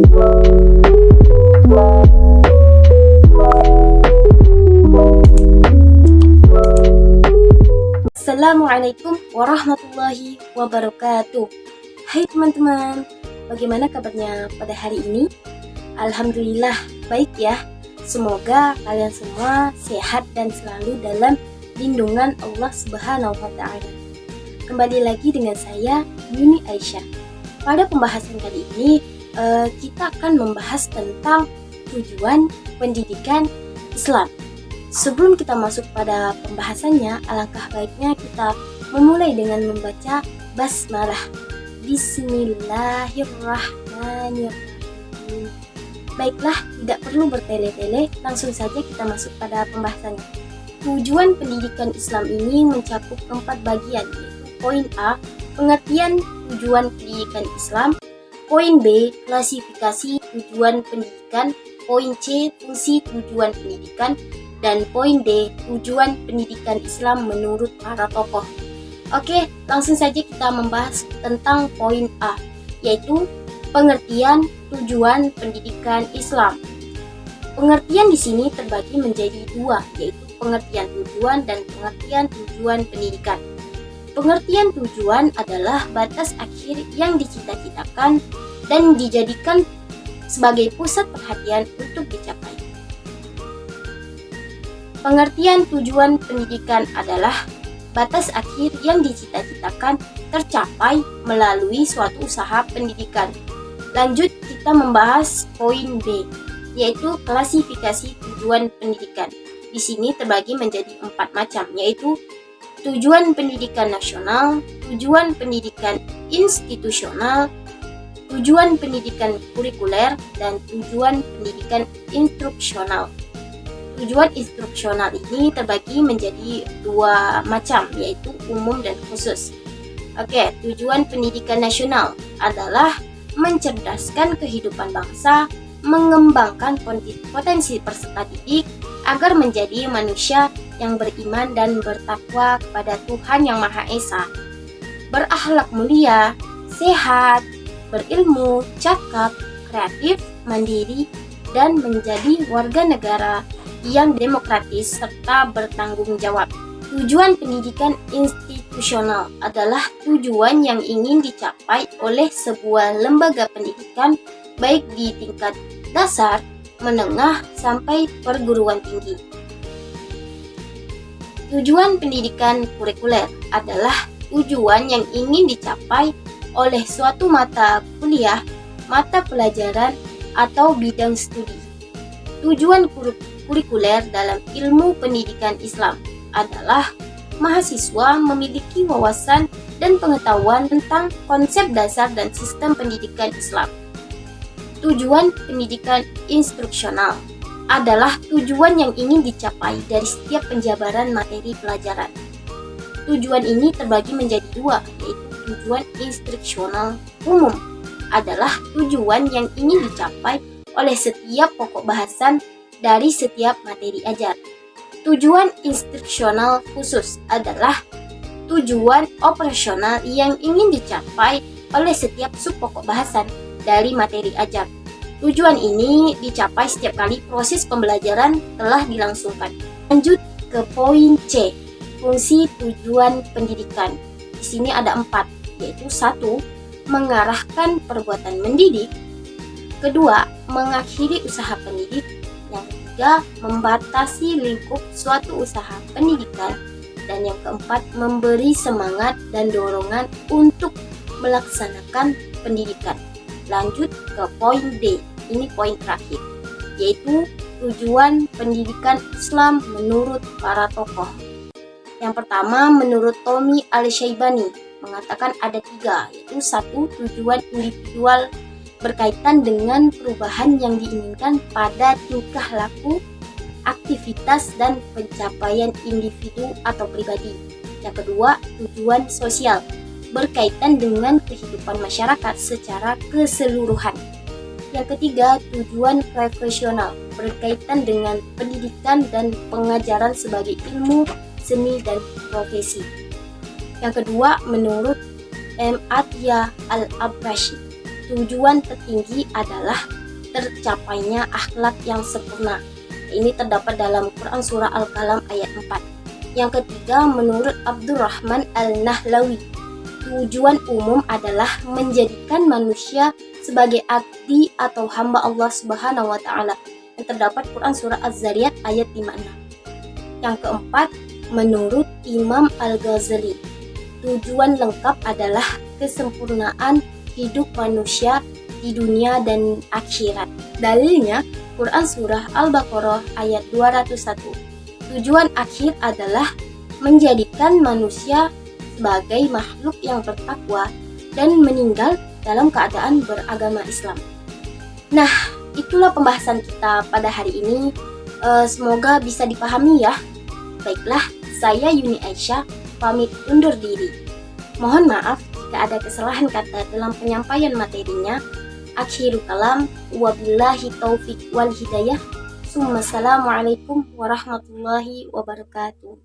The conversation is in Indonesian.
Assalamualaikum warahmatullahi wabarakatuh. Hai teman-teman, bagaimana kabarnya pada hari ini? Alhamdulillah baik ya. Semoga kalian semua sehat dan selalu dalam lindungan Allah Subhanahu wa Ta'ala. Kembali lagi dengan saya Yuni Aisyah. Pada pembahasan kali ini kita akan membahas tentang tujuan pendidikan Islam. Sebelum kita masuk pada pembahasannya, alangkah baiknya kita memulai dengan membaca basmalah. Bismillahirrahmanirrahim. Baiklah, tidak perlu bertele-tele, langsung saja kita masuk pada pembahasannya. Tujuan pendidikan Islam ini mencakup 4 bagian, yaitu poin A, pengertian tujuan pendidikan Islam, poin B, klasifikasi tujuan pendidikan, poin C, fungsi tujuan pendidikan, dan poin D, tujuan pendidikan Islam menurut para tokoh. Oke, langsung saja kita membahas tentang poin A, yaitu pengertian tujuan pendidikan Islam. Pengertian di sini terbagi menjadi 2, yaitu pengertian tujuan dan pengertian tujuan pendidikan. Pengertian tujuan adalah batas akhir yang dicita-citakan dan dijadikan sebagai pusat perhatian untuk dicapai. Pengertian tujuan pendidikan adalah batas akhir yang dicita-citakan tercapai melalui suatu usaha pendidikan. Lanjut kita membahas poin B, yaitu klasifikasi tujuan pendidikan. Di sini terbagi menjadi 4 macam, yaitu tujuan pendidikan nasional, tujuan pendidikan institusional, tujuan pendidikan kurikuler, dan tujuan pendidikan instruksional. Tujuan instruksional ini terbagi menjadi 2 macam, yaitu umum dan khusus. Oke, tujuan pendidikan nasional adalah mencerdaskan kehidupan bangsa, mengembangkan potensi peserta didik agar menjadi manusia yang beriman dan bertakwa kepada Tuhan Yang Maha Esa, berakhlak mulia, sehat, berilmu, cakap, kreatif, mandiri, dan menjadi warga negara yang demokratis serta bertanggung jawab. Tujuan pendidikan institusional adalah tujuan yang ingin dicapai oleh sebuah lembaga pendidikan baik di tingkat dasar, menengah, sampai perguruan tinggi. Tujuan pendidikan kurikuler adalah tujuan yang ingin dicapai oleh suatu mata kuliah, mata pelajaran, atau bidang studi. Tujuan kurikuler dalam ilmu pendidikan Islam adalah mahasiswa memiliki wawasan dan pengetahuan tentang konsep dasar dan sistem pendidikan Islam. Tujuan pendidikan instruksional adalah tujuan yang ingin dicapai dari setiap penjabaran materi pelajaran. Tujuan ini terbagi menjadi 2, yaitu tujuan instruksional umum adalah tujuan yang ingin dicapai oleh setiap pokok bahasan dari setiap materi ajar. Tujuan instruksional khusus adalah tujuan operasional yang ingin dicapai oleh setiap sub pokok bahasan dari materi ajar. Tujuan ini dicapai setiap kali proses pembelajaran telah dilangsungkan. Lanjut ke poin C, fungsi tujuan pendidikan. Di sini ada 4, yaitu 1, mengarahkan perbuatan mendidik, 2, mengakhiri usaha pendidik, yang ketiga, membatasi lingkup suatu usaha pendidikan, dan yang keempat, memberi semangat dan dorongan untuk melaksanakan pendidikan. Lanjut ke poin D, ini poin terakhir, yaitu tujuan pendidikan Islam menurut para tokoh. Yang pertama, menurut Tommy Al-Syaibani, mengatakan ada 3, yaitu 1, tujuan individual berkaitan dengan perubahan yang diinginkan pada tingkah laku, aktivitas, dan pencapaian individu atau pribadi. Yang kedua, tujuan sosial berkaitan dengan kehidupan masyarakat secara keseluruhan. Yang ketiga, tujuan profesional berkaitan dengan pendidikan dan pengajaran sebagai ilmu, seni, dan profesi. Yang kedua, menurut M. Atiyah Al-Abrashi, tujuan tertinggi adalah tercapainya akhlak yang sempurna. Ini terdapat dalam Quran Surah Al-Qalam ayat 4. Yang ketiga, menurut Abdurrahman Al-Nahlawi, tujuan umum adalah menjadikan manusia sebagai abdi atau hamba Allah Subhanahu wa Ta'ala. Yang terdapat Quran Surah Az-Zariyat ayat 56. Yang keempat, menurut Imam Al-Ghazali, tujuan lengkap adalah kesempurnaan hidup manusia di dunia dan akhirat. Dalilnya Quran Surah Al-Baqarah ayat 201. Tujuan akhir adalah menjadikan manusia sebagai makhluk yang bertakwa dan meninggal dalam keadaan beragama Islam. Nah, itulah pembahasan kita pada hari ini. Semoga bisa dipahami ya. Baiklah, saya Yuni Aisyah pamit undur diri. Mohon maaf jika ada kesalahan kata dalam penyampaian materinya. Akhiru kalam, wabillahi taufik wal hidayah. Assalamualaikum warahmatullahi wabarakatuh.